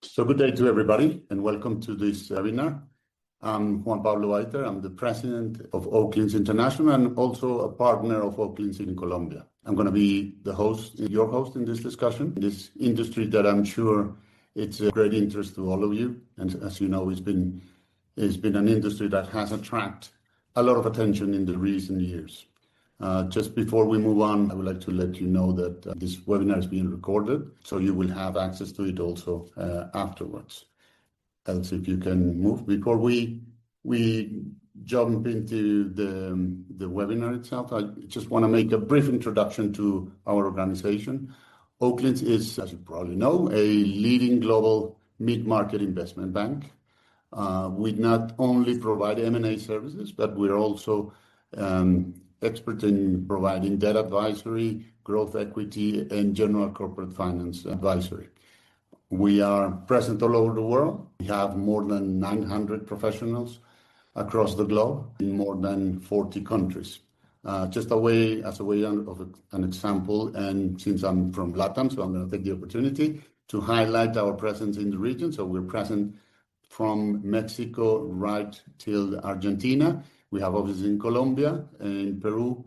So good day to everybody and welcome to this webinar. I'm Juan Pablo Bayter. I'm the president of Oaklins International and also a partner of Oaklins in Colombia. I'm going to be the host, your host in this discussion, this industry that I'm sure it's of great interest to all of you. And as you know, it's been an industry that has attracted a lot of attention in the recent years. Just before we move on, I would like to let you know that this webinar is being recorded, so you will have access to it also afterwards. Else, if you can move before we jump into the webinar itself, I just want to make a brief introduction to our organization. Oaklins is, as you probably know, a leading global mid-market investment bank. We not only provide M&A services, but we're also expert in providing debt advisory, growth equity, and general corporate finance advisory. We are present all over the world. We have more than 900 professionals across the globe in more than 40 countries. As a way of an example, and since I'm from LATAM, so I'm going to take the opportunity to highlight our presence in the region. So we're present from Mexico right till Argentina. We have offices in Colombia, in Peru,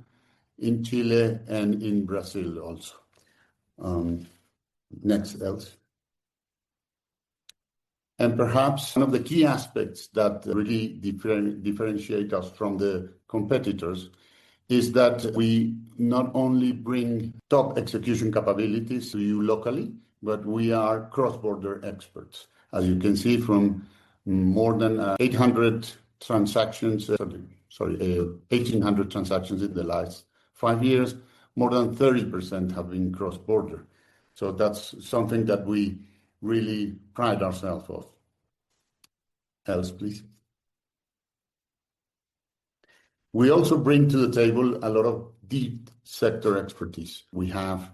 in Chile, and in Brazil also. Next, else. And perhaps one of the key aspects that really differentiate us from the competitors is that we not only bring top execution capabilities to you locally, but we are cross-border experts. As you can see from more than 800 transactions, 1,800 transactions in the last 5 years, more than 30% have been cross-border. So that's something that we really pride ourselves of. Else, please. We also bring to the table a lot of deep sector expertise. We have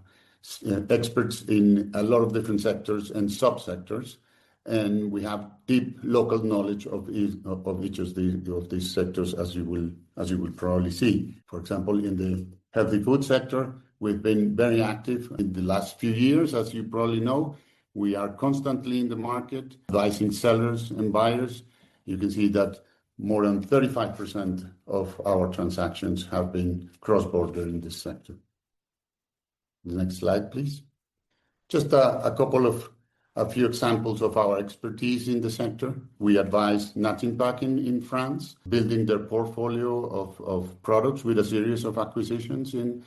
experts in a lot of different sectors and subsectors, and we have deep local knowledge of each of these sectors, as you will probably see. For example, in the healthy food sector, we've been very active in the last few years. As you probably know, we are constantly in the market, advising sellers and buyers. You can see that more than 35% of our transactions have been cross-border in this sector. The next slide, please. Just a few examples of our expertise in the sector. We advise Natimpac in France, building their portfolio of products with a series of acquisitions in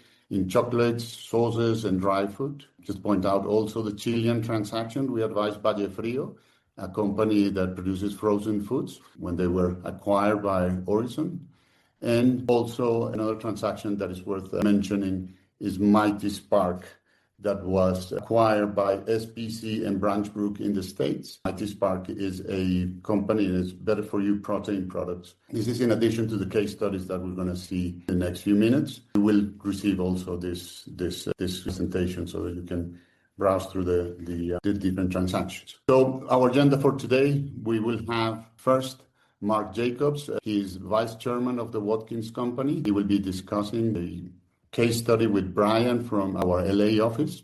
chocolates, sauces, and dry food. Just point out also the Chilean transaction. We advised Valle Frio, a company that produces frozen foods, when they were acquired by Horizon. And also another transaction that is worth mentioning is Mighty Spark, that was acquired by SPC and Branchbrook in the States. Mighty Spark is a company that's better for you protein products. This is in addition to the case studies that we're going to see in the next few minutes. You will receive also this presentation so that you can browse through the different transactions. So our agenda for today, we will have first Mark Jacobs. He's vice chairman of the Watkins Company. He will be discussing the case study with Brian from our LA office.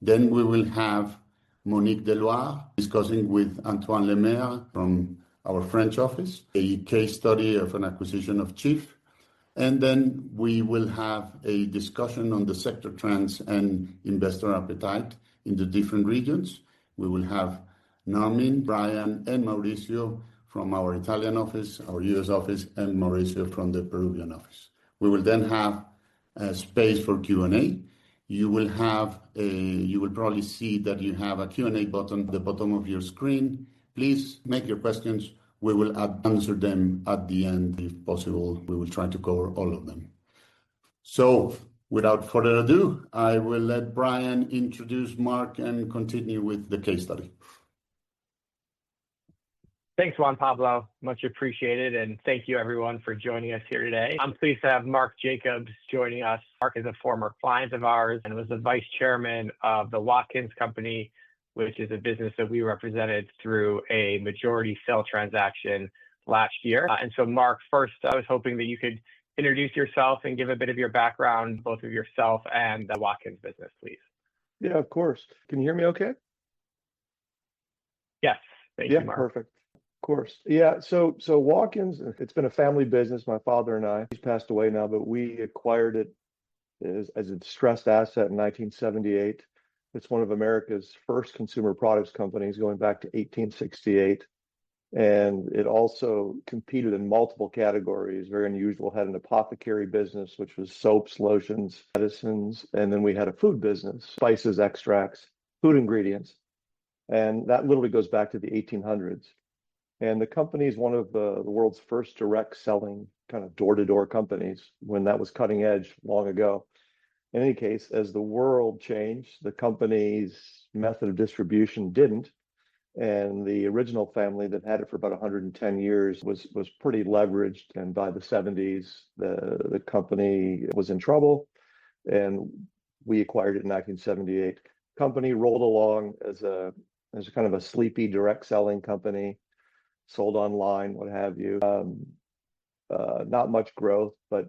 Then we will have Monique Deloire discussing with Antoine Lemaire from our French office, a case study of an acquisition of Chief. And then we will have a discussion on the sector trends and investor appetite in the different regions. We will have Narmin, Brian, and Mauricio from our Italian office, our US office, and Mauricio from the Peruvian office. We will then have space for Q&A. You will probably see that you have a Q&A button at the bottom of your screen. Please make your questions. We will answer them at the end if possible. We will try to cover all of them. So without further ado, I will let Brian introduce Mark and continue with the case study. Thanks, Juan Pablo. Much appreciated. And thank you, everyone, for joining us here today. I'm pleased to have Mark Jacobs joining us. Mark is a former client of ours and was the vice chairman of the Watkins Company, which is a business that we represented through a majority sale transaction last year. And so, Mark, first, I was hoping that you could introduce yourself and give a bit of your background, both of yourself and the Watkins business, please. Yeah, of course. Can you hear me okay? Yes. Thank Yeah, you, Mark. perfect. Of course. Yeah. So Walk-ins, it's been a family business. My father and I, he's passed away now, but we acquired it as a distressed asset in 1978. It's one of America's first consumer products companies going back to 1868. And it also competed in multiple categories, very unusual. Had an apothecary business, which was soaps, lotions, medicines. And then we had a food business, spices, extracts, food ingredients. And that literally goes back to the 1800s. And the company is one of the world's first direct selling kind of door-to-door companies when that was cutting edge long ago. In any case, as the world changed, the company's method of distribution didn't. And the original family that had it for about 110 years was pretty leveraged. And by the 70s, the company was in trouble. And we acquired it in 1978. Company rolled along as a kind of a sleepy direct selling company, sold online, what have you. Not much growth, but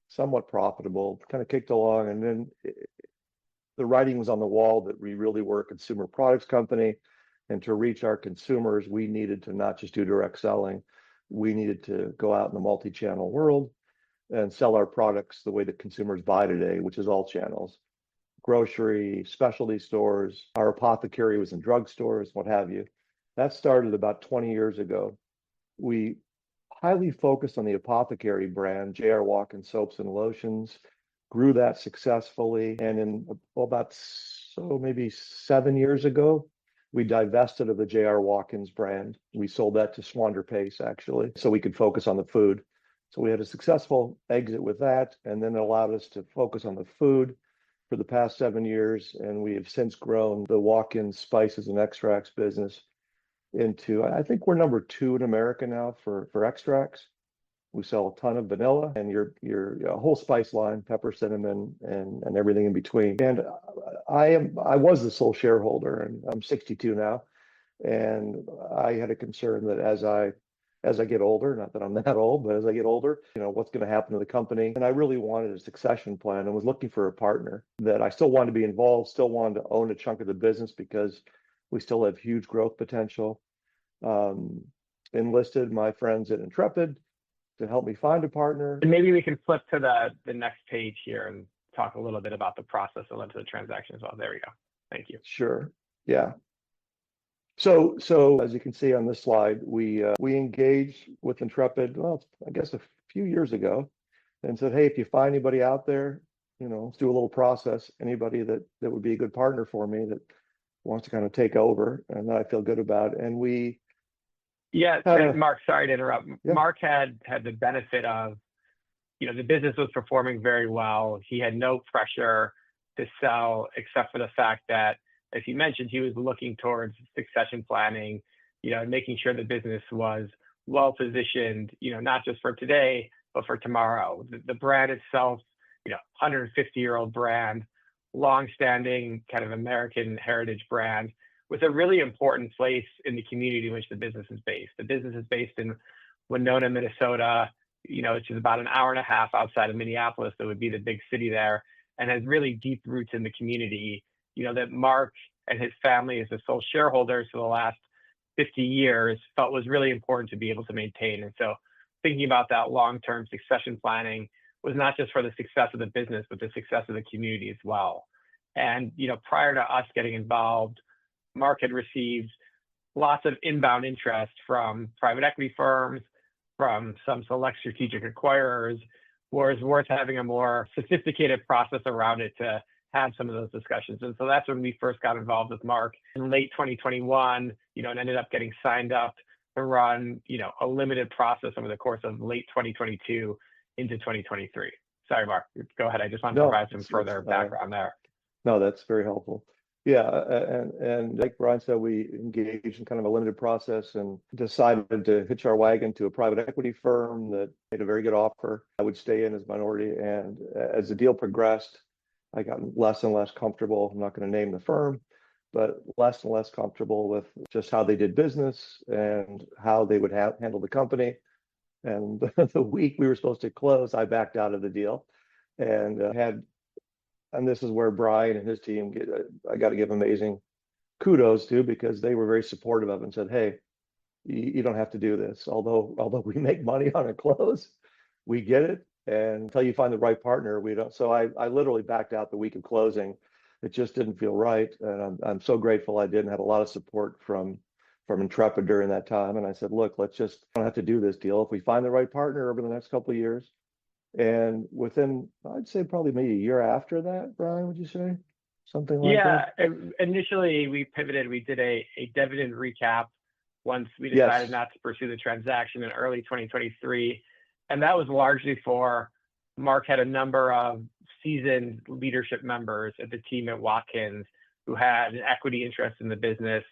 somewhat profitable, kind of kicked along. And then the writing was on the wall that we really were a consumer products company. And to reach our consumers, we needed to not just do direct selling. We needed to go out in the multi-channel world and sell our products the way that consumers buy today, which is all channels. Grocery, specialty stores, our apothecary was in drugstores, what have you. That started about 20 years ago. We highly focused on the apothecary brand, J.R. Walkin soaps and lotions, grew that successfully. And in maybe 7 years ago, we divested of the J.R. Walkins brand. We sold that to Swander Pace, actually, so we could focus on the food. So we had a successful exit with that, and then it allowed us to focus on the food for the past 7 years. And we have since grown the Walk-in spices and extracts business into, I think we're number 2 in America now for extracts. We sell a ton of vanilla and your whole spice line, pepper, cinnamon, and everything in between. And I was the sole shareholder, and I'm 62 now. And I had a concern that as I get older, not that I'm that old, but as I get older, what's going to happen to the company? And I really wanted a succession plan and was looking for a partner that I still wanted to be involved, still wanted to own a chunk of the business because we still have huge growth potential. Enlisted my friends at Intrepid to help me find a partner. And maybe we can flip to the next page here and talk a little bit about the process that led to the transaction as well. There we go. Thank you. Sure. Yeah. So as you can see on this slide, we engaged with Intrepid, well, I guess a few years ago, and said, hey, if you find anybody out there, let's do a little process. Anybody that would be a good partner for me that wants to kind of take over and that I feel good about. And we Mark, sorry to interrupt. Yeah. Mark had the benefit of, the business was performing very well. He had no pressure to sell, except for the fact that, as you mentioned, he was looking towards succession planning, and making sure the business was well positioned, not just for today, but for tomorrow. The brand itself, 150-year-old brand, long-standing kind of American heritage brand, with a really important place in the community in which the business is based. The business is based in Winona, Minnesota, which is about an hour and a half outside of Minneapolis. That would be the big city there, and has really deep roots in the community, that Mark and his family as the sole shareholders for the last 50 years felt was really important to be able to maintain. And so thinking about that long-term succession planning was not just for the success of the business, but the success of the community as well. And, prior to us getting involved, Mark had received lots of inbound interest from private equity firms, from some select strategic acquirers, where it's worth having a more sophisticated process around it to have some of those discussions. And so that's when we first got involved with Mark in late 2021, and ended up getting signed up to run, a limited process over the course of late 2022 into 2023. Sorry, Mark, go ahead. I just wanted to provide some further background there. No, that's very helpful. Yeah, and like Brian said, we engaged in kind of a limited process and decided to hitch our wagon to a private equity firm that made a very good offer. I would stay in as minority, and as the deal progressed, I got less and less comfortable. I'm not going to name the firm, but less and less comfortable with just how they did business and how they would handle the company. And the week we were supposed to close, I backed out of the deal, and this is where Brian and his team I got to give amazing kudos to, because they were very supportive of it and said, hey, you don't have to do this. Although we make money on a close, we get it. And until you find the right partner, we don't. So I literally backed out the week of closing. It just didn't feel right. And I'm so grateful I did, and had a lot of support from Intrepid during that time. And I said, look, let's just don't have to do this deal. If we find the right partner over the next couple of years, and within, I'd say probably maybe a year after that, Brian, would you say? Something like that? Yeah, initially we pivoted. We did a dividend recap once we decided Yes. not to pursue the transaction in early 2023. And that was largely for Mark had a number of seasoned leadership members of the team at Watkins who had an equity interest in the business,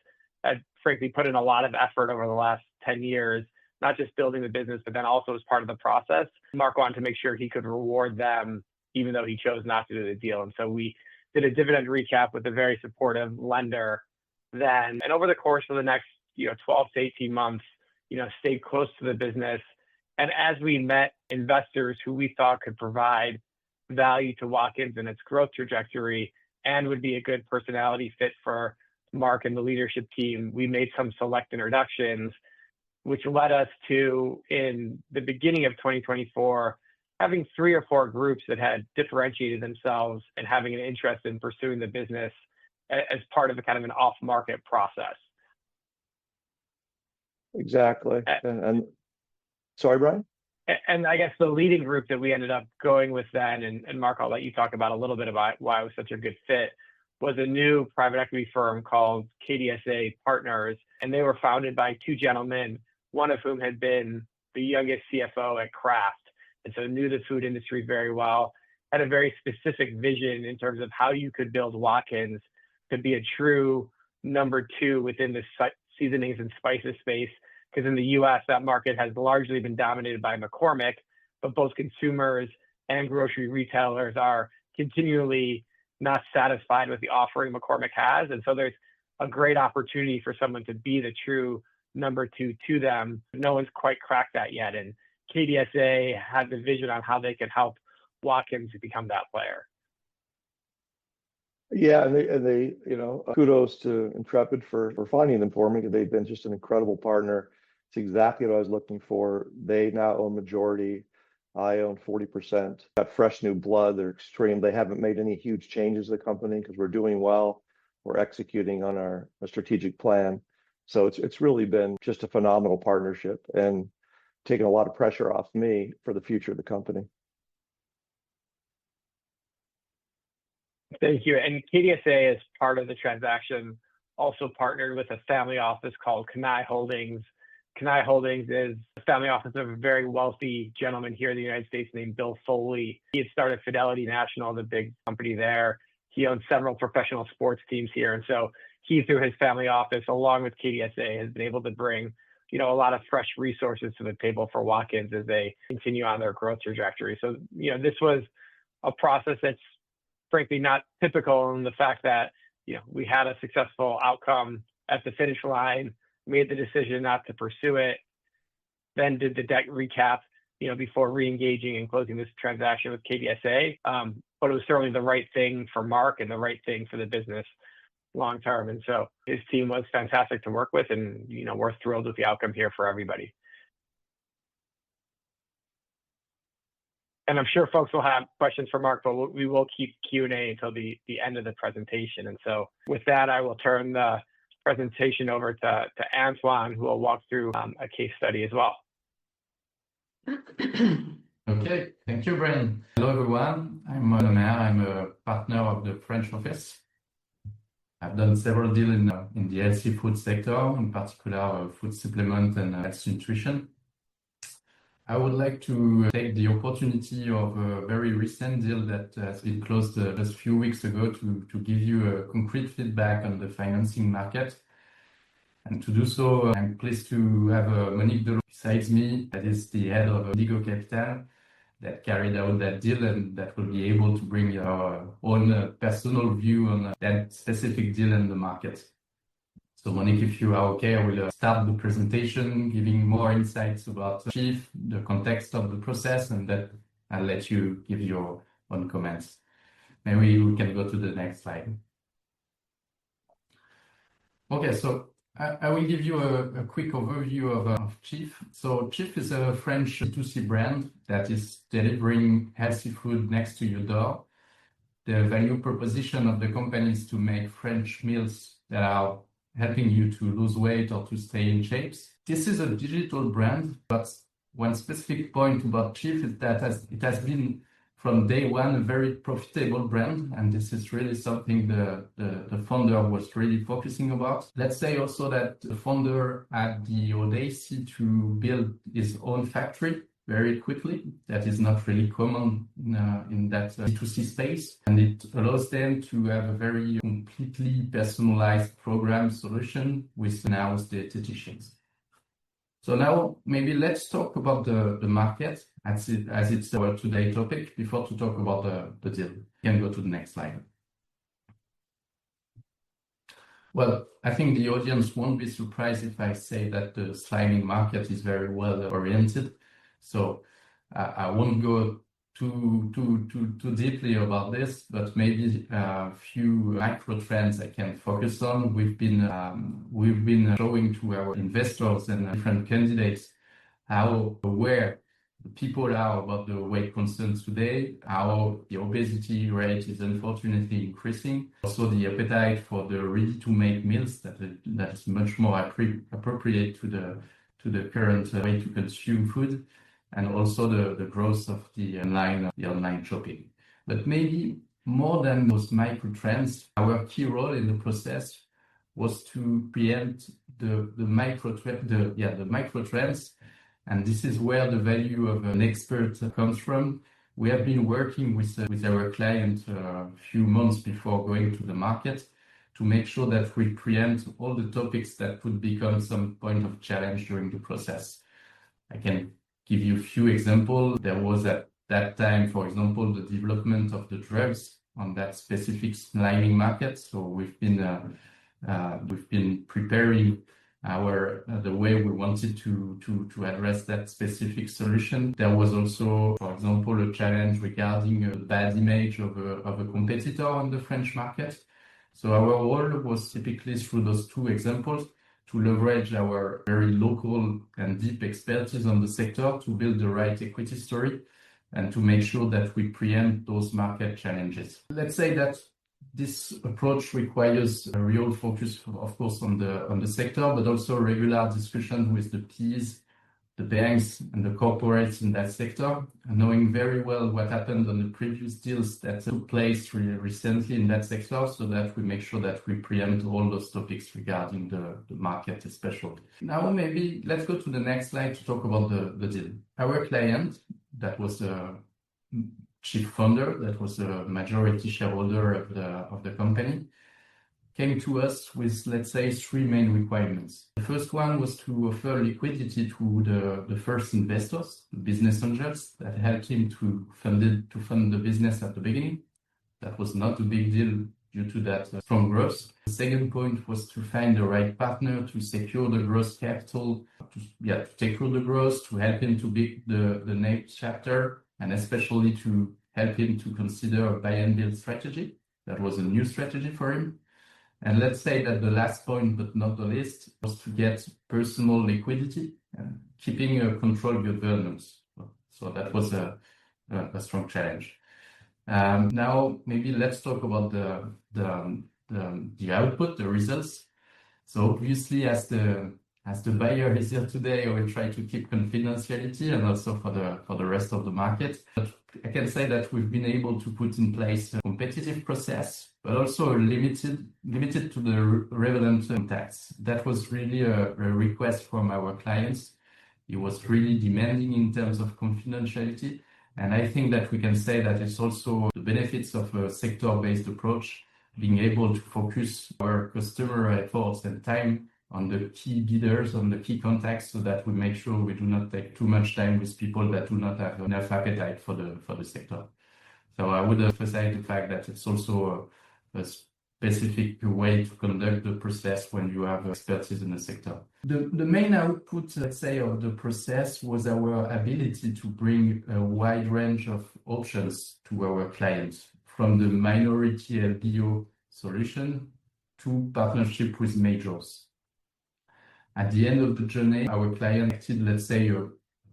had frankly put in a lot of effort over the last 10 years, not just building the business, but then also as part of the process. Mark wanted to make sure he could reward them, even though he chose not to do the deal. And so we did a dividend recap with a very supportive lender then. And over the course of the next 12 to 18 months, stayed close to the business. And as we met investors who we thought could provide value to Watkins and its growth trajectory and would be a good personality fit for Mark and the leadership team, we made some select introductions, which led us to, in the beginning of 2024, having 3 or 4 groups that had differentiated themselves and having an interest in pursuing the business as part of a kind of an off-market process. Exactly. And sorry, Brian? And I guess the leading group that we ended up going with then, and Mark, I'll let you talk about a little bit about why it was such a good fit, was a new private equity firm called KDSA Partners. And they were founded by 2 gentlemen, one of whom had been the youngest CFO at Kraft, and so knew the food industry very well, had a very specific vision in terms of how you could build Watkins to be a true number 2 within the seasonings and spices space. Because in the US, that market has largely been dominated by McCormick, but both consumers and grocery retailers are continually not satisfied with the offering McCormick has. And so there's a great opportunity for someone to be the true number 2 to them. No one's quite cracked that yet. And KDSA had the vision on how they could help Watkins to become that player. Yeah, and they kudos to Intrepid for finding them for me. They've been just an incredible partner. It's exactly what I was looking for. They now own majority. I own 40%. Got fresh new blood. They're extreme. They haven't made any huge changes to the company because we're doing well. We're executing on our strategic plan. So it's really been just a phenomenal partnership and taking a lot of pressure off me for the future of the company. Thank you. And KDSA, as part of the transaction, also partnered with a family office called Kenai Holdings. Kenai Holdings is a family office of a very wealthy gentleman here in the United States named Bill Foley. He had started Fidelity National, the big company there. He owns several professional sports teams here. And so he, through his family office, along with KDSA, has been able to bring a lot of fresh resources to the table for Watkins as they continue on their growth trajectory. So, this was a process that's frankly not typical in the fact that, we had a successful outcome at the finish line, made the decision not to pursue it, then did the debt recap, before re-engaging and closing this transaction with KDSA. But it was certainly the right thing for Mark and the right thing for the business long term. And so his team was fantastic to work with, and, we're thrilled with the outcome here for everybody. And I'm sure folks will have questions for Mark, but we will keep Q&A until the end of the presentation. And so with that, I will turn the presentation over to Antoine, who will walk through a case study as well. Okay, thank you, Brian. Hello, everyone. I'm Lemaire. I'm a partner of the French office. I've done several deals in the healthy food sector, in particular food supplement and health nutrition. I would like to take the opportunity of a very recent deal that has been closed just a few weeks ago to give you a concrete feedback on the financing market. And to do so, I'm pleased to have Monique Deloire besides me, that is the head of Indigo Capital, that carried out that deal and that will be able to bring our own personal view on that specific deal in the market. So Monique, if you are okay, I will start the presentation, giving more insights about Chief, the context of the process, and then I'll let you give your own comments. Maybe we can go to the next slide. Okay, so I will give you a quick overview of Chief. So Chief is a French B2C brand that is delivering healthy food next to your door. The value proposition of the company is to make French meals that are helping you to lose weight or to stay in shapes. This is a digital brand, but one specific point about Chief is that it has been from day one a very profitable brand, and this is really something the founder was really focusing about. Let's say also that the founder had the audacity to build his own factory very quickly. That is not really common in that B2C space, and it allows them to have a very completely personalized program solution with in-house dietitians. So now maybe let's talk about the market as it's our today topic before to talk about the deal. You can go to the next slide. Well, I think the audience won't be surprised if I say that the sliming market is very well oriented. So I won't go too deeply about this, but maybe a few micro trends I can focus on. We've been showing to our investors and different candidates how aware people are about the weight concerns today, how the obesity rate is unfortunately increasing. Also the appetite for the ready-to-make meals that is much more appropriate to the current way to consume food, and also the growth of the online shopping. But maybe more than those micro trends, our key role in the process was to preempt the micro trends, and this is where the value of an expert comes from. We have been working with our client a few months before going to the market to make sure that we preempt all the topics that could become some point of challenge during the process. I can give you a few examples. There was at that time, for example, the development of the drugs on that specific sliming market. So we've been preparing the way we wanted to address that specific solution. There was also, for example, a challenge regarding a bad image of a competitor on the French market. So our role was typically through those two examples to leverage our very local and deep expertise on the sector to build the right equity story and to make sure that we preempt those market challenges. Let's say that this approach requires a real focus, of course, on the sector, but also regular discussion with the PEs, the banks, and the corporates in that sector, and knowing very well what happened on the previous deals that took place recently in that sector, so that we make sure that we preempt all those topics regarding the market, especially. Now, maybe let's go to the next slide to talk about the deal. Our client, that was a chief founder, that was a majority shareholder of the company, came to us with, let's say, three main requirements. The first one was to offer liquidity to the first investors, the business angels, that helped him to fund the business at the beginning. That was not a big deal due to that strong growth. The second point was to find the right partner to secure the growth capital, to take through the growth, to help him to build the next chapter, and especially to help him to consider a buy and build strategy. That was a new strategy for him. And let's say that the last point, but not the least, was to get personal liquidity and keeping a controlled governance. So that was a strong challenge. Now, maybe let's talk about the output, the results. So obviously, as the buyer is here today, I will try to keep confidentiality and also for the rest of the market. But I can say that we've been able to put in place a competitive process, but also limited to the relevant contacts. That was really a request from our clients. It was really demanding in terms of confidentiality. And I think that we can say that it's also the benefits of a sector-based approach, being able to focus our customer efforts and time on the key bidders, on the key contacts, so that we make sure we do not take too much time with people that do not have enough appetite for the sector. So I would emphasize the fact that it's also a specific way to conduct the process when you have expertise in the sector. The main output, let's say, of the process was our ability to bring a wide range of options to our clients, from the minority LBO solution to partnership with majors. At the end of the journey, our client acted, let's say, a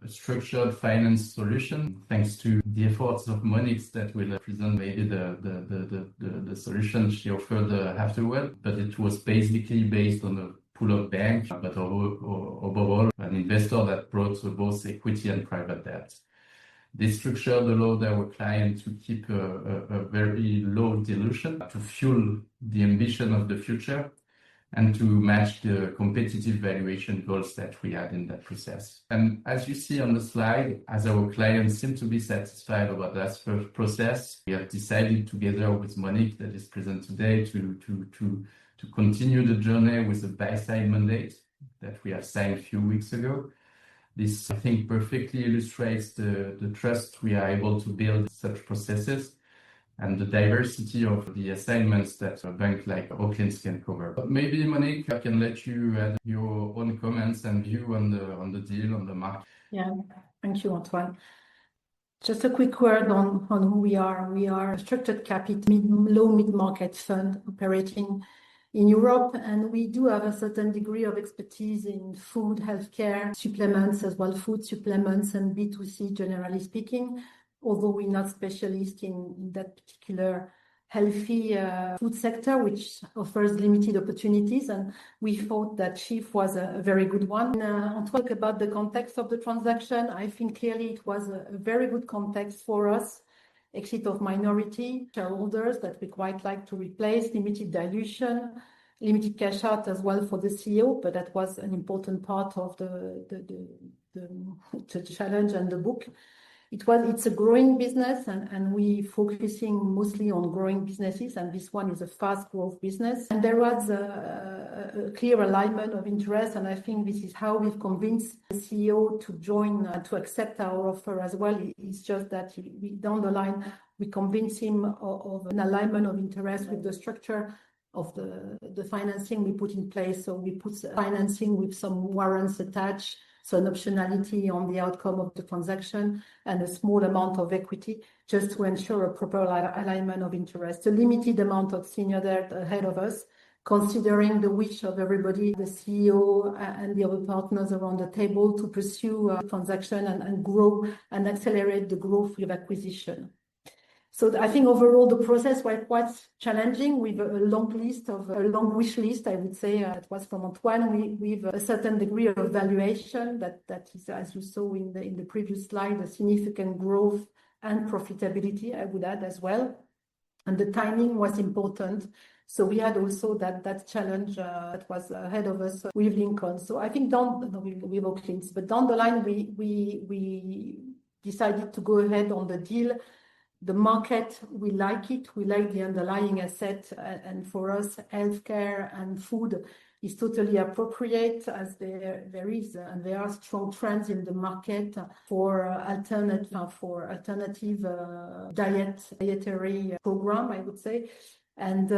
structured finance solution, thanks to the efforts of Monique that will present maybe the solution she offered afterward. But it was basically based on a pool of banks, but overall, an investor that brought both equity and private debt. This structure allowed our client to keep a very low dilution to fuel the ambition of the future and to match the competitive valuation goals that we had in that process. And as you see on the slide, as our clients seem to be satisfied about that first process, we have decided together with Monique, that is present today, to continue the journey with a buy-side mandate that we have signed a few weeks ago. This, I think, perfectly illustrates the trust we are able to build in such processes and the diversity of the assignments that a bank like Oaklins can cover. But maybe, Monique, I can let you add your own comments and view on the deal, on the market. Yeah, thank you, Antoine. Just a quick word on who we are. We are a structured capital, low mid-market fund operating in Europe, and we do have a certain degree of expertise in food, healthcare, supplements as well, food supplements and B2C, generally speaking, although we're not specialists in that particular healthy food sector, which offers limited opportunities. And we thought that Chief was a very good one. I'll talk about the context of the transaction. I think clearly it was a very good context for us. Exit of minority shareholders that we quite like to replace, limited dilution, limited cash out as well for the CEO, but that was an important part of the challenge and the book. It's a growing business, and we focusing mostly on growing businesses, and this one is a fast growth business. And there was a clear alignment of interest, and I think this is how we've convinced the CEO to join, to accept our offer as well. It's just that down the line, we convince him of an alignment of interest with the structure of the financing we put in place. So we put financing with some warrants attached, so an optionality on the outcome of the transaction, and a small amount of equity just to ensure a proper alignment of interest. A limited amount of senior debt ahead of us, considering the wish of everybody, the CEO and the other partners around the table, to pursue a transaction and grow and accelerate the growth with acquisition. So I think overall the process was quite challenging, with a long wish list, I would say. It was from Antoine, with a certain degree of valuation that is, as you saw in the previous slide, a significant growth and profitability, I would add as well. And the timing was important. So we had also that challenge that was ahead of us with Lincoln. So I think with Oaklins, but down the line we decided to go ahead on the deal. The market, we like it. We like the underlying asset, and for us, healthcare and food is totally appropriate, as there are strong trends in the market for alternative dietary program, I would say. And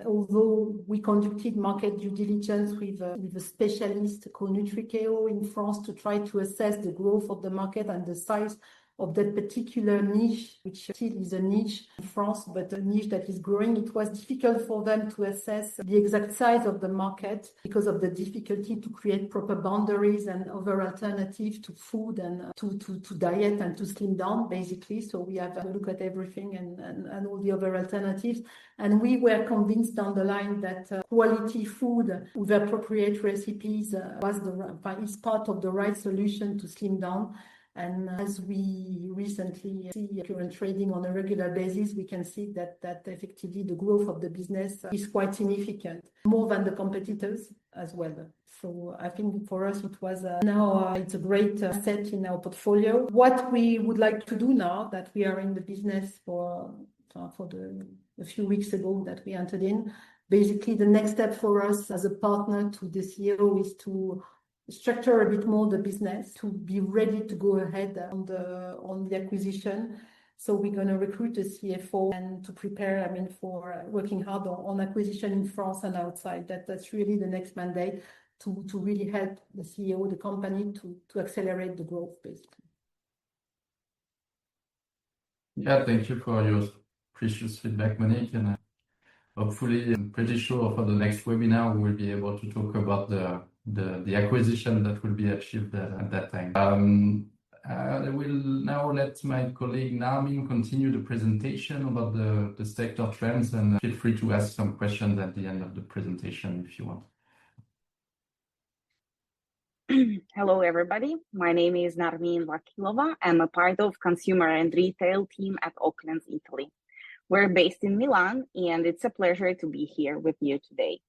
although we conducted market due diligence with a specialist called Nutrikeo in France to try to assess the growth of the market and the size of that particular niche, which still is a niche in France, but a niche that is growing, it was difficult for them to assess the exact size of the market because of the difficulty to create proper boundaries and other alternatives to food and to diet and to slim down, basically. So we have to look at everything and all the other alternatives. And we were convinced down the line that quality food with appropriate recipes is part of the right solution to slim down. And as we recently see current trading on a regular basis, we can see that effectively the growth of the business is quite significant, more than the competitors as well. So I think for us it was now it's a great asset in our portfolio. What we would like to do now that we are in the business a few weeks ago that we entered in, basically the next step for us as a partner to the CEO is to structure a bit more the business, to be ready to go ahead on the acquisition. So we're going to recruit a CFO and to prepare, for working hard on acquisition in France and outside. That's really the next mandate, to really help the CEO, the company, to accelerate the growth, basically. Yeah, thank you for your precious feedback, Monique. And hopefully, I'm pretty sure for the next webinar, we will be able to talk about the acquisition that will be achieved at that time. I will now let my colleague Narmin continue the presentation about the sector trends, and feel free to ask some questions at the end of the presentation if you want. Hello, everybody. My name is Narmin Vakilova. I'm a part of consumer and retail team at Oaklins, Italy. We're based in Milan, and it's a pleasure to be here with you today.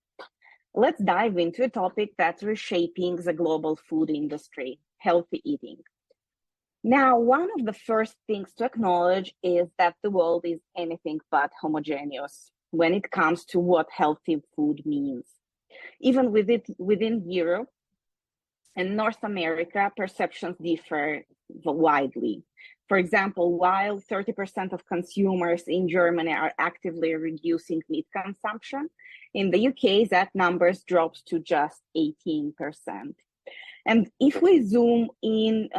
Let's dive into a topic that's reshaping the global food industry, healthy eating. Now, one of the first things to acknowledge is that the world is anything but homogeneous when it comes to what healthy food means. Even within Europe and North America, perceptions differ widely. For example, while 30% of consumers in Germany are actively reducing meat consumption, in the UK, that number drops to just 18%. And if we zoom in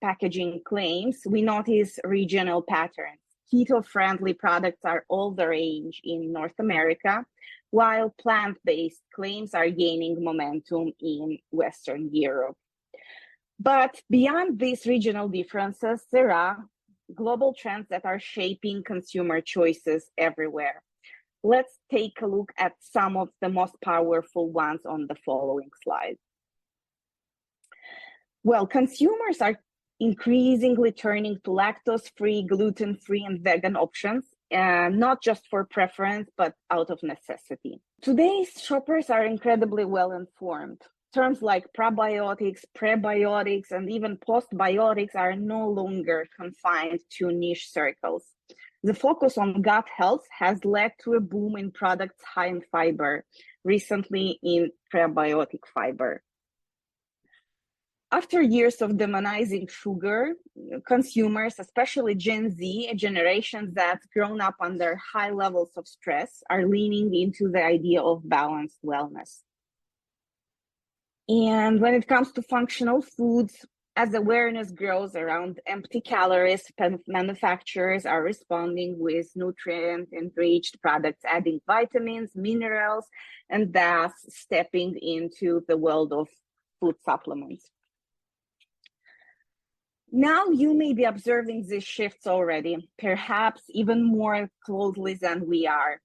packaging claims, we notice regional patterns. Keto-friendly products are all the rage in North America, while plant-based claims are gaining momentum in Western Europe. But beyond these regional differences, there are global trends that are shaping consumer choices everywhere. Let's take a look at some of the most powerful ones on the following slide. Well, consumers are increasingly turning to lactose-free, gluten-free, and vegan options, not just for preference, but out of necessity. Today's shoppers are incredibly well-informed. Terms like probiotics, prebiotics, and even postbiotics are no longer confined to niche circles. The focus on gut health has led to a boom in products high in fiber, recently in prebiotic fiber. After years of demonizing sugar, consumers, especially Gen Z, a generation that's grown up under high levels of stress, are leaning into the idea of balanced wellness. And when it comes to functional foods, as awareness grows around empty calories, manufacturers are responding with nutrient-enriched products, adding vitamins, minerals, and thus stepping into the world of food supplements. Now you may be observing these shifts already, perhaps even more closely than we are.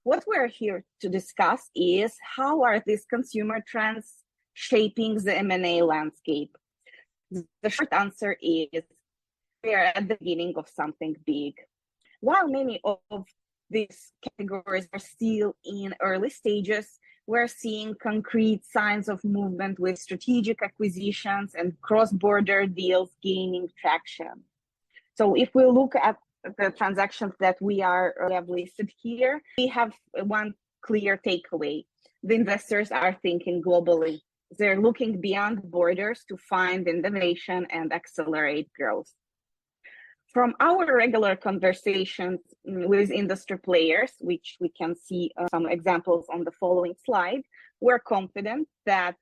What we're here to discuss is how are these consumer trends shaping the M&A landscape? The short answer is we are at the beginning of something big. While many of these categories are still in early stages, we're seeing concrete signs of movement with strategic acquisitions and cross-border deals gaining traction. So if we look at the transactions that we have listed here, we have one clear takeaway. The investors are thinking globally. They're looking beyond borders to find innovation and accelerate growth. From our regular conversations with industry players, which we can see some examples on the following slide, we're confident that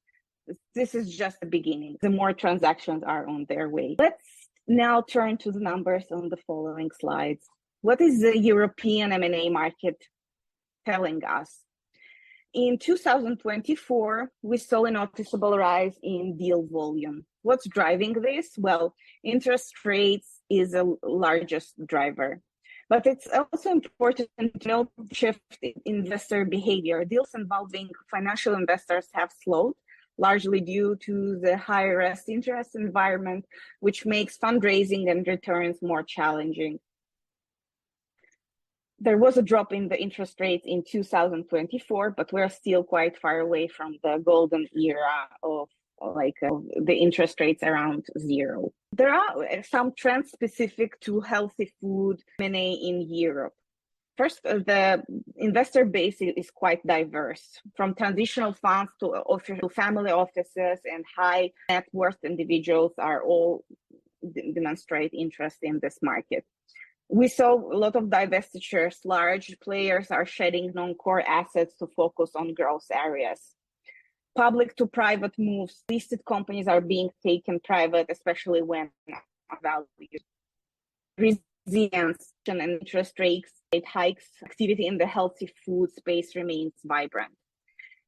this is just the beginning. The more transactions are on their way. Let's now turn to the numbers on the following slides. What is the European M&A market telling us? In 2024, we saw a noticeable rise in deal volume. What's driving this? Well, interest rates is the largest driver. But it's also important to note the shift in investor behavior. Deals involving financial investors have slowed, largely due to the higher risk interest environment, which makes fundraising and returns more challenging. There was a drop in the interest rates in 2024, but we're still quite far away from the golden era of the interest rates around zero. There are some trends specific to healthy food M&A in Europe. First, the investor base is quite diverse, from transitional funds to family offices, and high net worth individuals are all demonstrate interest in this market. We saw a lot of divestitures. Large players are shedding non-core assets to focus on growth areas. Public to private moves, listed companies are being taken private, especially when valued. and interest rates hikes, activity in the healthy food space remains vibrant.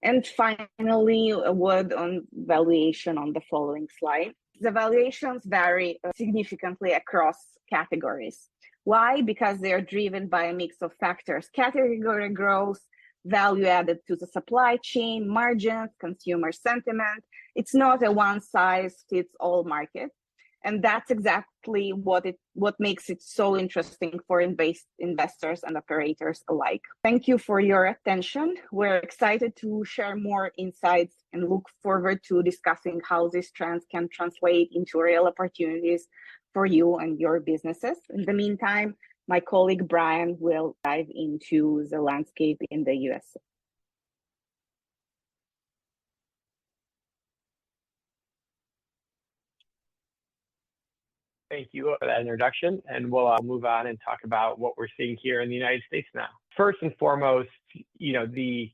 And finally, a word on valuation on the following slide. The valuations vary significantly across categories. Why? Because they are driven by a mix of factors: category growth, value added to the supply chain, margins, consumer sentiment. It's not a one-size-fits-all market. And that's exactly what makes it so interesting for investors and operators alike. Thank you for your attention. We're excited to share more insights and look forward to discussing how these trends can translate into real opportunities for you and your businesses. In the meantime, my colleague Brian will dive into the landscape in the US. Thank you for that introduction, and we'll move on and talk about what we're seeing here in the United States now. First and foremost, the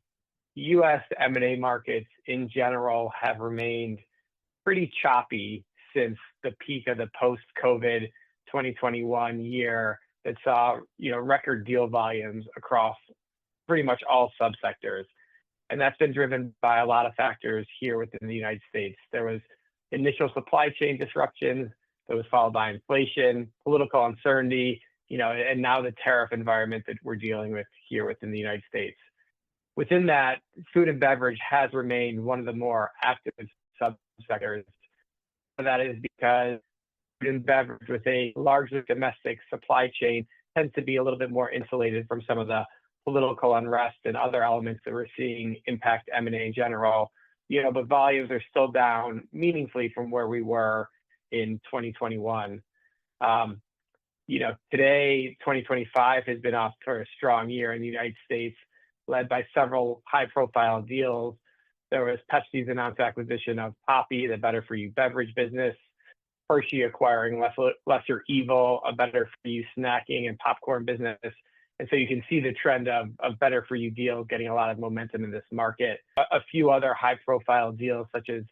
U.S. M&A markets in general have remained pretty choppy since the peak of the post-COVID 2021 year that saw record deal volumes across pretty much all subsectors, and that's been driven by a lot of factors here within the United States. There was initial supply chain disruptions that was followed by inflation, political uncertainty, and now the tariff environment that we're dealing with here within the United States. Within that, food and beverage has remained one of the more active subsectors. That is because food and beverage, with a largely domestic supply chain, tends to be a little bit more insulated from some of the political unrest and other elements that we're seeing impact M&A in general. But volumes are still down meaningfully from where we were in 2021. Today, 2025 has been off for a strong year in the United States, led by several high-profile deals. There was Pepsi's announced acquisition of Poppi, the better-for-you beverage business, Hershey acquiring Lesser Evil, a better-for-you snacking and popcorn business. And so you can see the trend of better-for-you deals getting a lot of momentum in this market. A few other high-profile deals, such as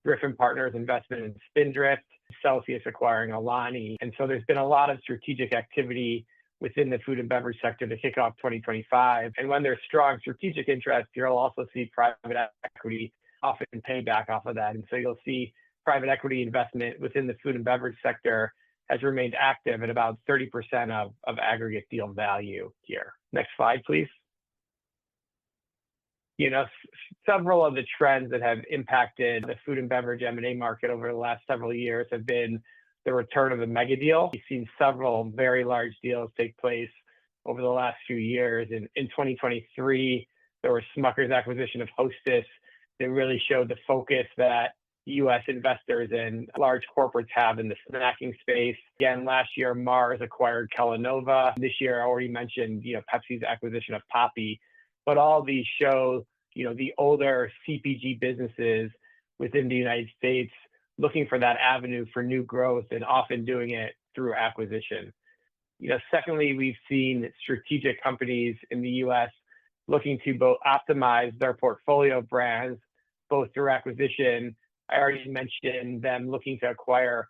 Griffin Partners' investment in Spindrift, Celsius acquiring Alani. And so there's been a lot of strategic activity within the food and beverage sector to kick off 2025. And when there's strong strategic interest, you'll also see private equity often pay back off of that. And so you'll see private equity investment within the food and beverage sector has remained active at about 30% of aggregate deal value here. Next slide, please. Several of the trends that have impacted the food and beverage M&A market over the last several years have been the return of the mega deal. We've seen several very large deals take place over the last few years. In 2023, there was Smucker's acquisition of Hostess that really showed the focus that U.S. investors and large corporates have in the snacking space. Again, last year, Mars acquired Kellanova. This year, I already mentioned, Pepsi's acquisition of Poppi. But all these show, the older CPG businesses within the United States looking for that avenue for new growth and often doing it through acquisition. Secondly, we've seen strategic companies in the U.S. looking to both optimize their portfolio of brands, both through acquisition. I already mentioned them looking to acquire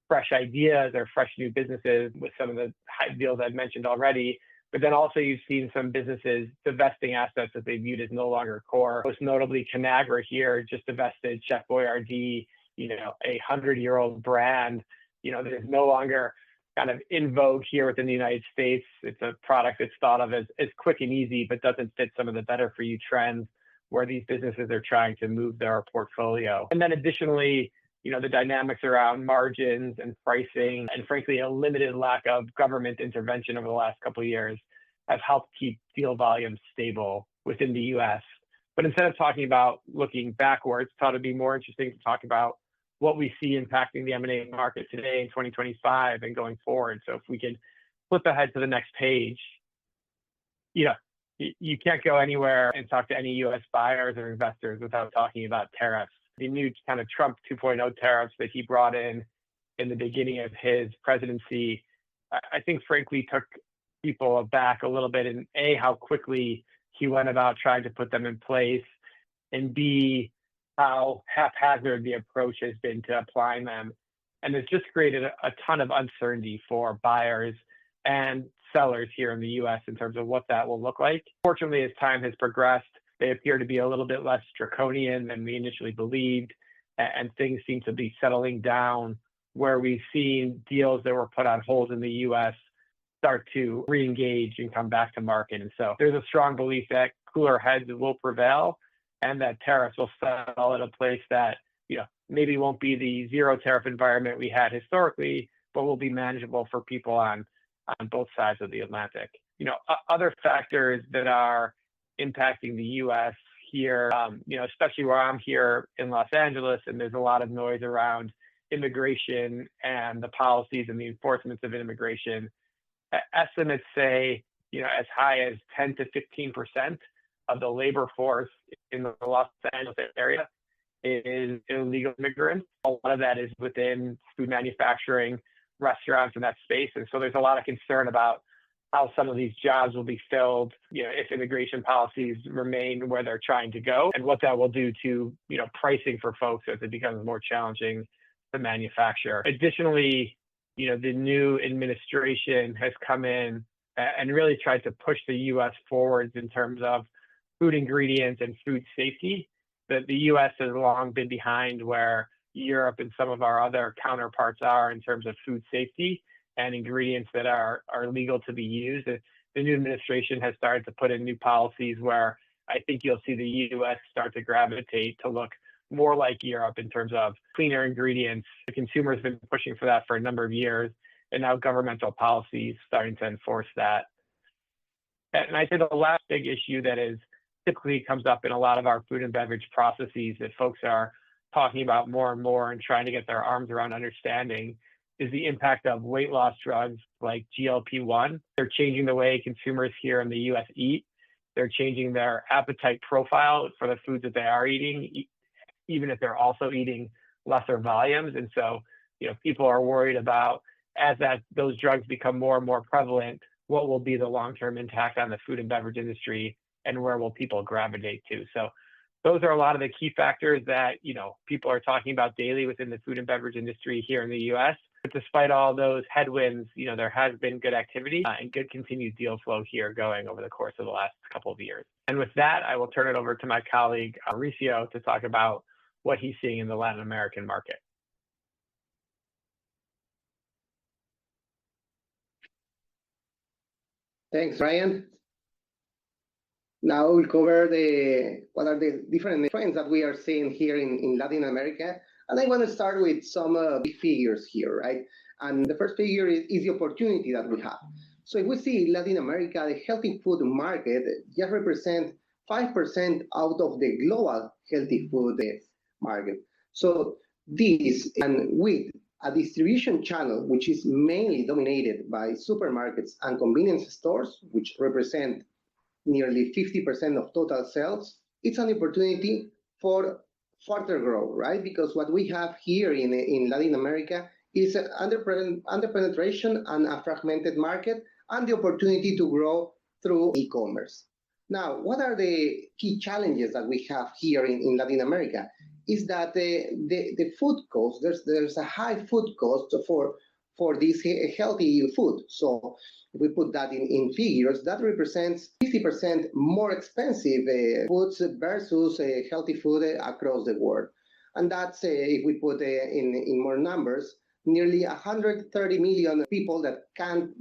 fresh ideas or fresh new businesses with some of the deals I've mentioned already. But then also you've seen some businesses divesting assets that they viewed as no longer core. Most notably, Conagra here just divested Chef Boyardee, a 100-year-old brand, that is no longer kind of in vogue here within the United States. It's a product that's thought of as quick and easy, but doesn't fit some of the better for you trends where these businesses are trying to move their portfolio. And then additionally, the dynamics around margins and pricing, and frankly, a limited lack of government intervention over the last couple of years have helped keep deal volumes stable within the U.S. But instead of talking about looking backwards, I thought it'd be more interesting to talk about what we see impacting the M&A market today in 2025 and going forward. So if we could flip ahead to the next page, you can't go anywhere and talk to any U.S. buyers or investors without talking about tariffs. The new kind of Trump 2.0 tariffs that he brought in the beginning of his presidency, I think frankly took people aback a little bit in A, how quickly he went about trying to put them in place, and B, how haphazard the approach has been to applying them. And it's just created a ton of uncertainty for buyers and sellers here in the U.S. in terms of what that will look like. Fortunately, as time has progressed, they appear to be a little bit less draconian than we initially believed, and things seem to be settling down where we've seen deals that were put on hold in the U.S. start to re-engage and come back to market. And so there's a strong belief that cooler heads will prevail and that tariffs will settle at a place that, maybe won't be the zero tariff environment we had historically, but will be manageable for people on both sides of the Atlantic. Other factors that are impacting the U.S. here, especially where I'm here in Los Angeles, and there's a lot of noise around immigration and the policies and the enforcement of immigration. Estimates say, as high as 10 to 15% of the labor force in the Los Angeles area is illegal immigrants. A lot of that is within food manufacturing, restaurants, and that space. And so there's a lot of concern about how some of these jobs will be filled, if immigration policies remain where they're trying to go, and what that will do to, pricing for folks as it becomes more challenging to manufacture. Additionally, the new administration has come in and really tried to push the U.S. forwards in terms of food ingredients and food safety. That the U.S. has long been behind where Europe and some of our other counterparts are in terms of food safety and ingredients that are legal to be used. The new administration has started to put in new policies where I think you'll see the U.S. start to gravitate to look more like Europe in terms of cleaner ingredients. The consumer has been pushing for that for a number of years, and now governmental policies starting to enforce that. And I think the last big issue that is typically comes up in a lot of our food and beverage processes that folks are talking about more and more and trying to get their arms around understanding is the impact of weight loss drugs like GLP-1. They're changing the way consumers here in the U.S. eat. They're changing their appetite profile for the foods that they are eating, even if they're also eating lesser volumes. And so, people are worried about, as those drugs become more and more prevalent, what will be the long-term impact on the food and beverage industry and where will people gravitate to. So those are a lot of the key factors that, people are talking about daily within the food and beverage industry here in the U.S. But despite all those headwinds, there has been good activity and good continued deal flow here going over the course of the last couple of years. And with that, I will turn it over to my colleague, Mauricio, to talk about what he's seeing in the Latin American market. Thanks, Ryan. Now we'll cover what are the different trends that we are seeing here in Latin America. And I want to start with some big figures here, right? And the first figure is the opportunity that we have. So if we see Latin America, the healthy food market just represents 5% out of the global healthy food market. So this, and with a distribution channel which is mainly dominated by supermarkets and convenience stores, which represent nearly 50% of total sales, it's an opportunity for further growth, right? Because what we have here in Latin America is an under-penetration and a fragmented market, and the opportunity to grow through e-commerce. Now, what are the key challenges that we have here in Latin America? Is that the food cost, there's a high food cost for this healthy food. So if we put that in figures, that represents 50% more expensive foods versus healthy food across the world. And that's, if we put in more numbers, nearly 130 million people that can't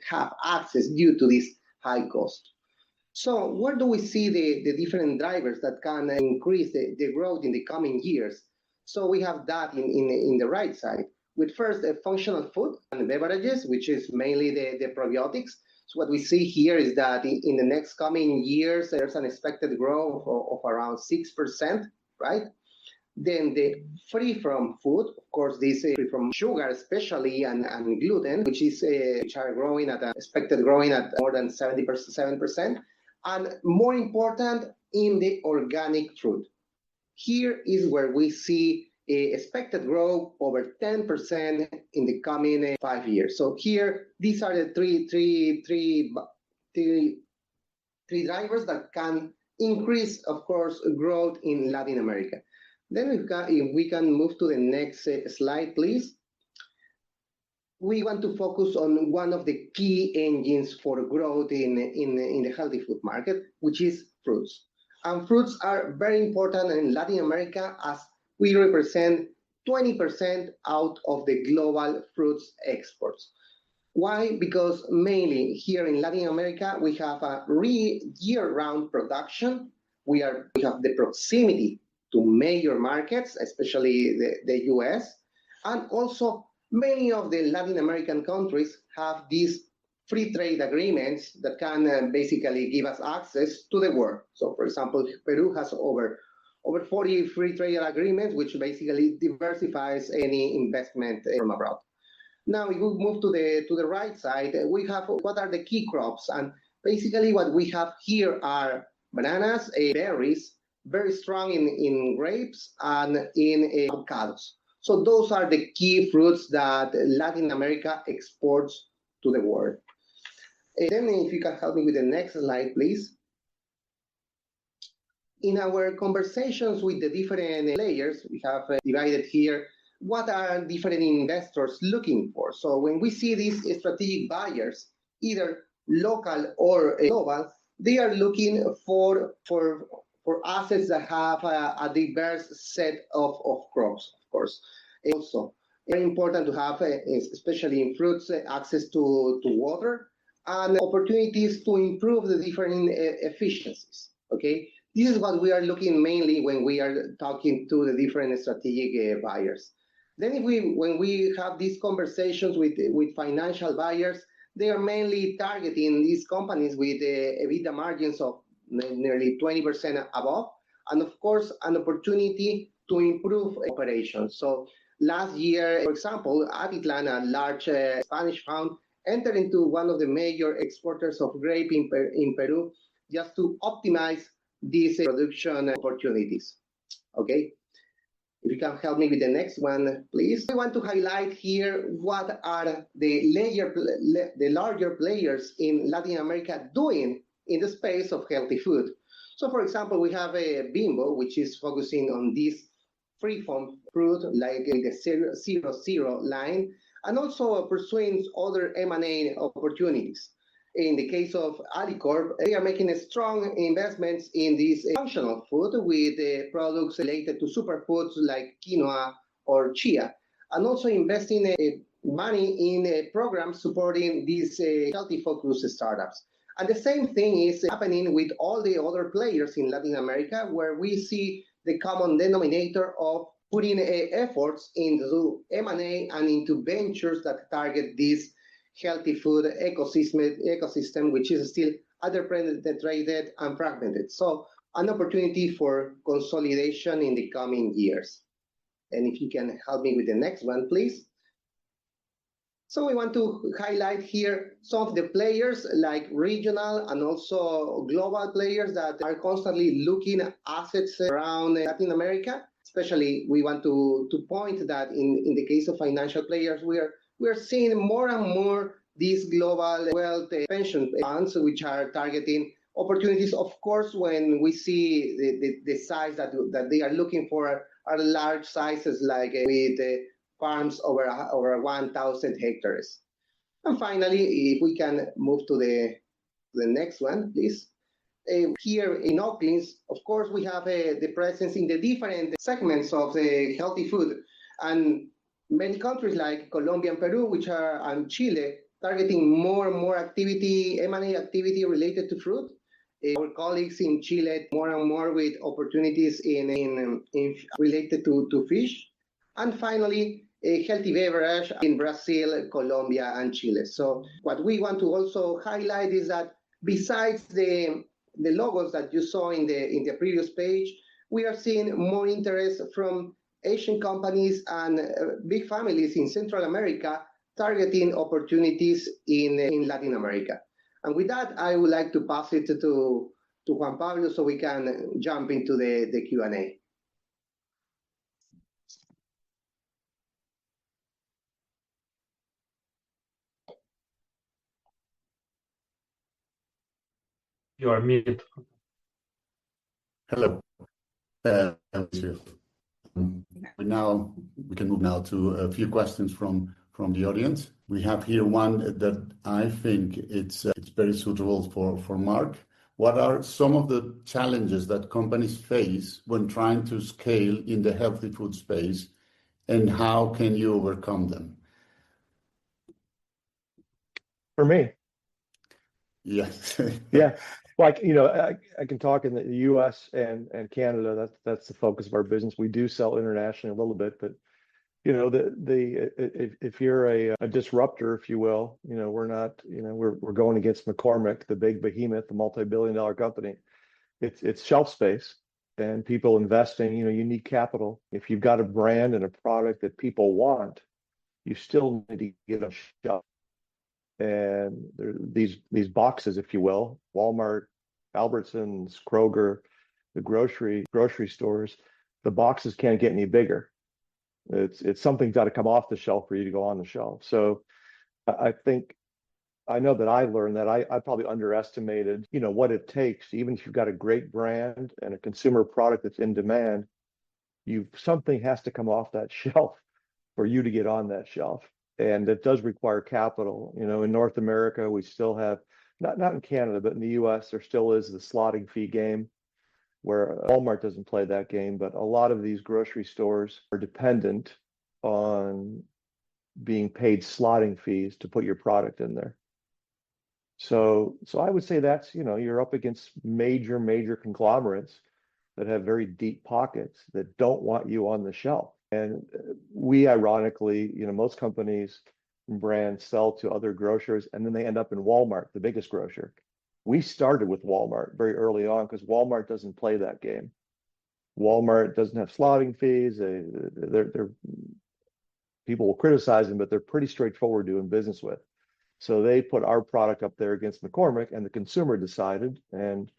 have access due to this high cost. So where do we see the different drivers that can increase the growth in the coming years? So we have that in the right side, with first functional food and beverages, which is mainly the probiotics. So what we see here is that in the next coming years, there's an expected growth of around 6%, right? Then the free from food, of course, this free from sugar especially and gluten, which are growing expected growing at more than 7%. And more important, in the organic fruit. Here is where we see expected growth over 10% in the coming 5 years. So here, these are the three drivers that can increase, of course, growth in Latin America. Then if we can move to the next slide, please. we want to focus on one of the key engines for growth in the healthy food market, which is fruits. And fruits are very important in Latin America as we represent 20% out of the global fruits exports. Why? Because mainly here in Latin America, we have a year-round production. We have the proximity to major markets, especially the US, and also many of the Latin American countries have these free trade agreements that can basically give us access to the world. So, for example, Peru has over 40 free trade agreements, which basically diversifies any investment from abroad. Now, if we move to the right side, we have what are the key crops, and basically what we have here are bananas, berries, very strong in grapes and in avocados. So those are the key fruits that Latin America exports to the world. Then if you can help me with the next slide, please. In our conversations with the different players, we have divided here what are different investors looking for. So when we see these strategic buyers, either local or global, they are looking for assets that have a diverse set of crops, of course. Also, very important to have, especially in fruits, access to water and opportunities to improve the different efficiencies, okay? This is what we are looking mainly when we are talking to the different strategic buyers. Then when we have these conversations with financial buyers, they are mainly targeting these companies with EBITDA margins of nearly 20% above, and of course, an opportunity to improve operations. So last year, for example, Atitlan, a large Spanish fund, entered into one of the major exporters of grape in Peru just to optimize these production opportunities. Okay? If you can help me with the next one, please. I want to highlight here what are the larger players in Latin America doing in the space of healthy food. So, for example, we have a Bimbo, which is focusing on this free-form fruit, like the 0-0 line, and also pursuing other M&A opportunities. In the case of Alicorp, they are making strong investments in this functional food with products related to superfoods like quinoa or chia, and also investing money in programs supporting these healthy-focused startups. And the same thing is happening with all the other players in Latin America, where we see the common denominator of putting efforts into M&A and into ventures that target this healthy food ecosystem, which is still underpenetrated and fragmented. So an opportunity for consolidation in the coming years. And if you can help me with the next one, please. So we want to highlight here some of the players like regional and also global players that are constantly looking at assets around Latin America. Especially, we want to point that in the case of financial players, we are seeing more and more these global wealth pension funds, which are targeting opportunities. Of course, when we see the size that they are looking for are large sizes, like with farms over 1,000 hectares. And finally, if we can move to the next one, please. Here in Oaklins, of course, we have the presence in the different segments of the healthy food. And many countries like Colombia and Peru, and Chile, targeting more and more activity, M&A activity related to fruit. Our colleagues in Chile more and more with opportunities in related to fish. And finally, a healthy beverage in Brazil, Colombia, and Chile. So what we want to also highlight is that besides the logos that you saw in the previous page, we are seeing more interest from Asian companies and big families in Central America targeting opportunities in Latin America. And with that, I would like to pass it to Juan Pablo so we can jump into the Q&A. You are muted. Hello. We can move now to a few questions from from the audience. We have here one that I think it's very suitable for Mark. What are some of the challenges that companies face when trying to scale in the healthy food space, and how can you overcome them? For me, yes. yeah. Like, I can talk in the US and Canada. That's the focus of our business. We do sell internationally a little bit, but if you're a disruptor, if you will, we're not, we're going against McCormick, the big behemoth, the multi-billion-dollar company. It's shelf space and people investing. You need capital. If you've got a brand and a product that people want, you still need to get a shelf. And there these boxes, if you will, Walmart, Albertsons, Kroger, the grocery stores, the boxes can't get any bigger. It's something's got to come off the shelf for you to go on the shelf. So I know that I learned that I probably underestimated, what it takes. Even if you've got a great brand and a consumer product that's in demand, something has to come off that shelf for you to get on that shelf. And it does require capital. In North America, we still have, not in Canada, but in the US, there still is the slotting fee game, where Walmart doesn't play that game, but a lot of these grocery stores are dependent on being paid slotting fees to put your product in there. So I would say that's, you're up against major conglomerates that have very deep pockets that don't want you on the shelf. And we, ironically, most companies and brands sell to other grocers, and then they end up in Walmart, the biggest grocer. We started with Walmart very early on because Walmart doesn't play that game. Walmart doesn't have slotting fees. They're people will criticize them, but they're pretty straightforward doing business with. So they put our product up there against McCormick, and the consumer decided, and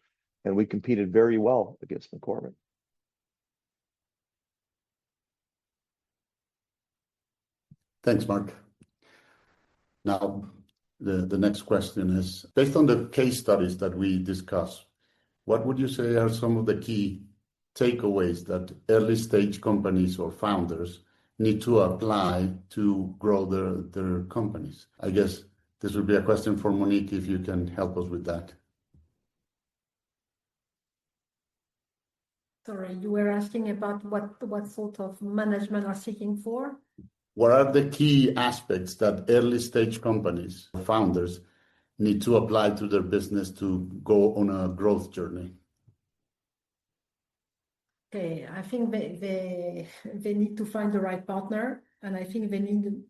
we competed very well against McCormick. Thanks, Mark. Now, the next question is, based on the case studies that we discussed, what would you say are some of the key takeaways that early stage companies or founders need to apply to grow their companies? I guess this would be a question for Monique, if you can help us with that. Sorry, you were asking about what sort of management are seeking for? What are the key aspects that early stage companies, founders, need to apply to their business to go on a growth journey? Okay, I think they need to find the right partner, and I think they need,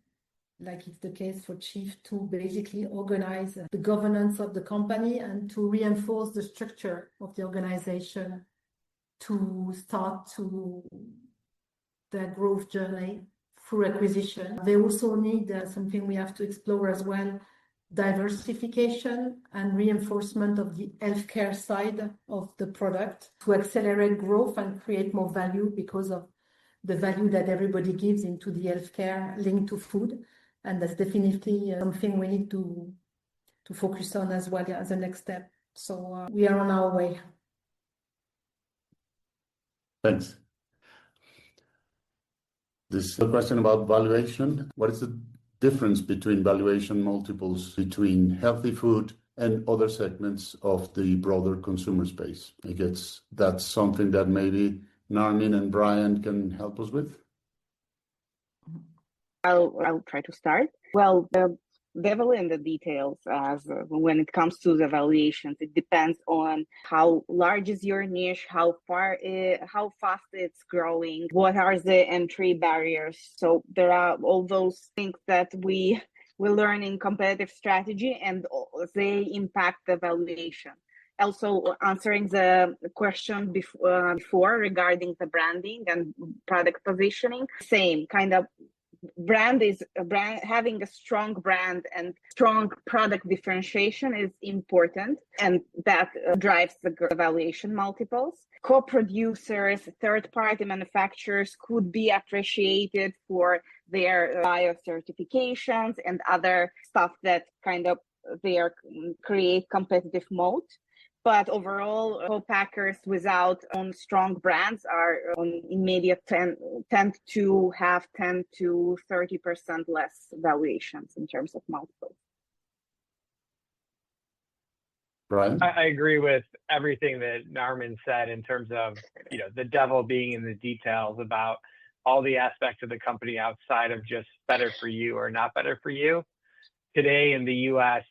like it's the case for Chief, to basically organize the governance of the company and to reinforce the structure of the organization to start to their growth journey through acquisition. They also need something we have to explore as well, diversification and reinforcement of the healthcare side of the product to accelerate growth and create more value because of the value that everybody gives into the healthcare linked to food. And that's definitely something we need to focus on as well as a next step. So we are on our way. Thanks. This is a question about valuation. What is the difference between valuation multiples between healthy food and other segments of the broader consumer space? I guess that's something that maybe Narmin and Brian can help us with. I'll try to start. Well, the devil in the details, as when it comes to the valuations, it depends on how large is your niche, how fast it's growing, what are the entry barriers. So there are all those things that we learn in competitive strategy, and they impact the valuation. Also, answering the question before regarding the branding and product positioning, same kind of. Having a strong brand and strong product differentiation is important, and that drives the valuation multiples. Co-producers, third-party manufacturers could be appreciated for their bio certifications and other stuff that kind of create competitive moat. But overall, co-packers without own strong brands are on immediate tend to have 10 to 30% less valuations in terms of multiples. Brian? I agree with everything that Narmin said in terms of, the devil being in the details about all the aspects of the company outside of just better for you or not better for you. Today in the US,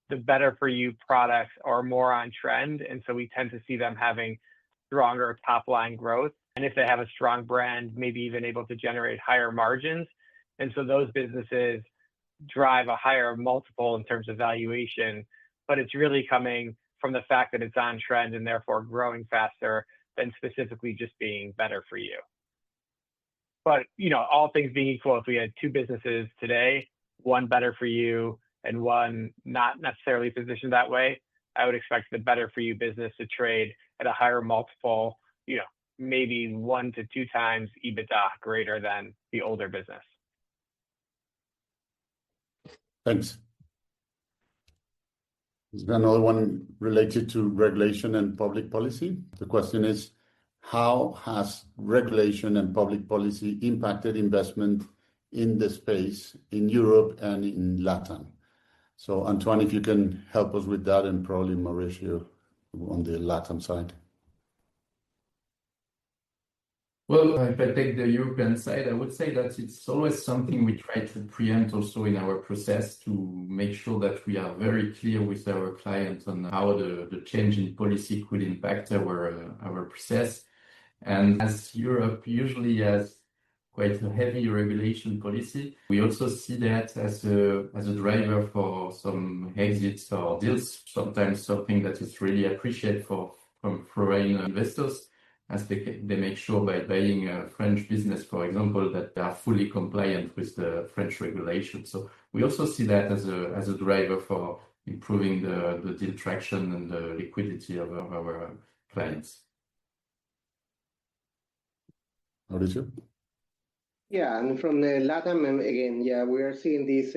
the better for you products are more on trend. And so we tend to see them having stronger top line growth. And if they have a strong brand, maybe even able to generate higher margins. And so those businesses drive a higher multiple in terms of valuation, but it's really coming from the fact that it's on trend and therefore growing faster than specifically just being better for you. But, all things being equal, if we had two businesses today, one better for you and one not necessarily positioned that way, I would expect the better for you business to trade at a higher multiple, maybe 1 to 2 times EBITDA greater than the older business. Thanks. There's another one related to regulation and public policy. The question is, how has regulation and public policy impacted investment in the space in Europe and in Latin? So Antoine, if you can help us with that, and probably Mauricio on the Latin side. Well, if I take the European side, I would say that it's always something we try to preempt also in our process to make sure that we are very clear with our clients on how the change in policy could impact our process. And as Europe usually has quite a heavy regulation policy, we also see that as a driver for some exits or deals, sometimes something that is really appreciated from foreign investors, as they make sure by buying a French business, for example, that they are fully compliant with the French regulation. So we also see that as a driver for improving the deal traction and the liquidity of our clients. Mauricio? Yeah, and from the LATAM, again, we are seeing these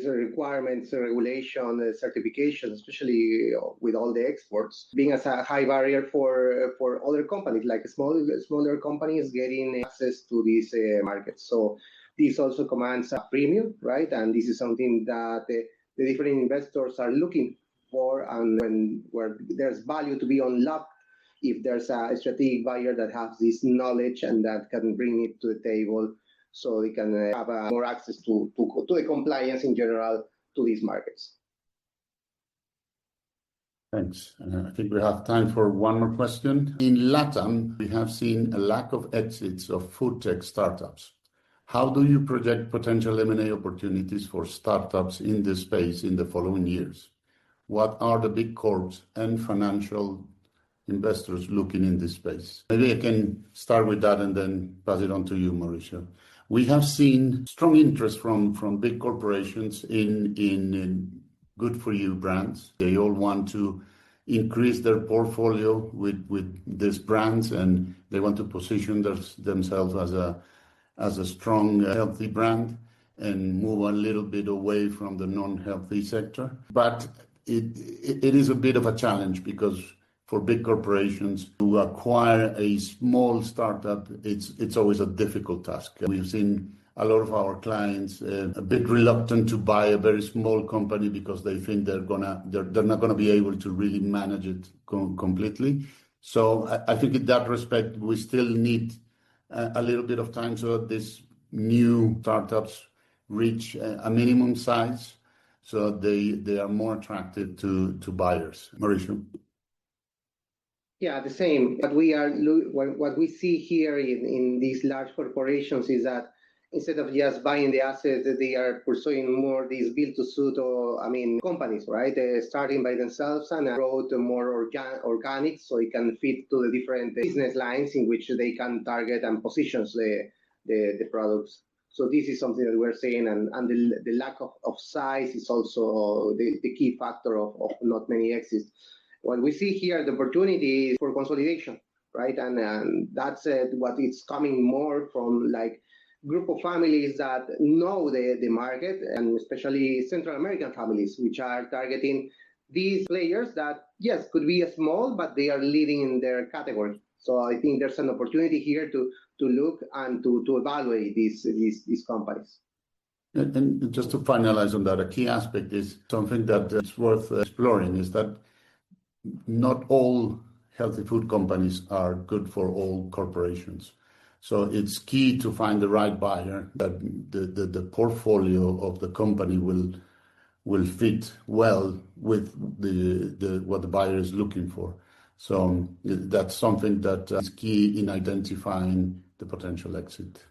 requirements, regulation, certification, especially with all the exports, being as a high barrier for other companies, like smaller companies getting access to these markets. So this also commands a premium, right? And this is something that the different investors are looking for, and where there's value to be unlocked, if there's a strategic buyer that has this knowledge and that can bring it to the table, so they can have more access to the compliance in general to these markets. Thanks. I think we have time for one more question. In LATAM, we have seen a lack of exits of food tech startups. How do you project potential M&A opportunities for startups in this space in the following years? What are the big corps and financial investors looking in this space? Maybe I can start with that and then pass it on to you, Mauricio. We have seen strong interest from big corporations in good for you brands. They all want to increase their portfolio with these brands, and they want to position themselves as a strong, healthy brand and move a little bit away from the non-healthy sector. But it is a bit of a challenge, because for big corporations to acquire a small startup, it's always a difficult task. We've seen a lot of our clients a bit reluctant to buy a very small company because they think they're not gonna be able to really manage it completely. So I think in that respect, we still need a little bit of time so that these new startups reach a minimum size, so they are more attractive to buyers. Mauricio? Yeah, the same. But what we see here in these large corporations is that instead of just buying the assets, they are pursuing more these build-to-suit companies, right? Starting by themselves and grow to more organic, so it can fit to the different business lines in which they can target and position the products. So this is something that we're seeing, and the lack of size is also the key factor of not many exits. What we see here, the opportunity is for consolidation, right? And that's what is coming more from, like, group of families that know the market, and especially Central American families, which are targeting these players that yes, could be small, but they are leading in their category. So I think there's an opportunity here to look and to evaluate these companies. And just to finalize on that, a key aspect is something that is worth exploring is that not all healthy food companies are good for all corporations. So it's key to find the right buyer, that the portfolio of the company will fit well with what the buyer is looking for. So that's something that is key in identifying the potential exit.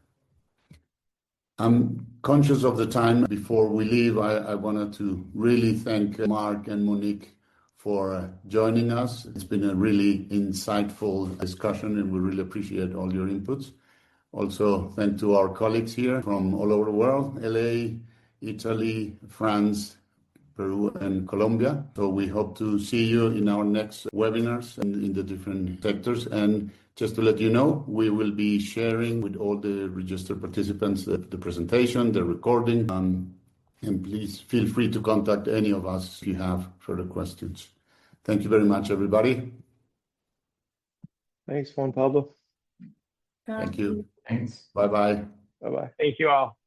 I'm conscious of the time. Before we leave, I wanted to really thank Mark and Monique for joining us. It's been a really insightful discussion, and we really appreciate all your inputs. Also, thank to our colleagues here from all over the world, LA, Italy, France, Peru, and Colombia. So we hope to see you in our next webinars and in the different sectors. And just to let you know, we will be sharing with all the registered participants the presentation, the recording, and please feel free to contact any of us if you have further questions. Thank you very much, everybody. Thanks, Juan Pablo. Thank you. Thanks. Bye-bye. Bye-bye. Thank you all.